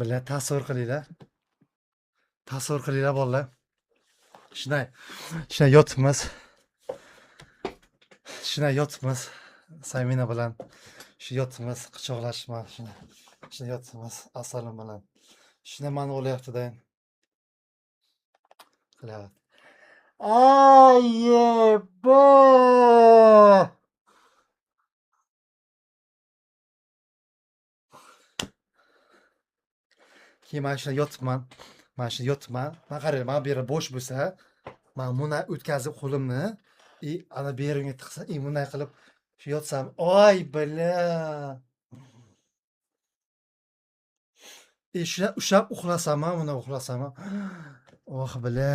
bilan tasavvur qilinglar. Tasavvur qilinglar bolalar. Shunday yotibmiz. Shunday yotibmiz. Samina bilan shu yotibmiz, quchoqlashma shunday yotibmiz Asalim bilan. Shunday mani o'ylayapti-da. Qilyapti. Ayebo! Keyin mana shunday yotibman. Mana shunday yotibman. Mana qarang, mana bu yer bo'sh bo'lsa, mana bunday o'tkazib qo'limni, ana bu yerimga tiqsa, bunday qilib shu yotsam, oy bila. Shuna ushlab uxlasam, mana uxlasam. Oh bila.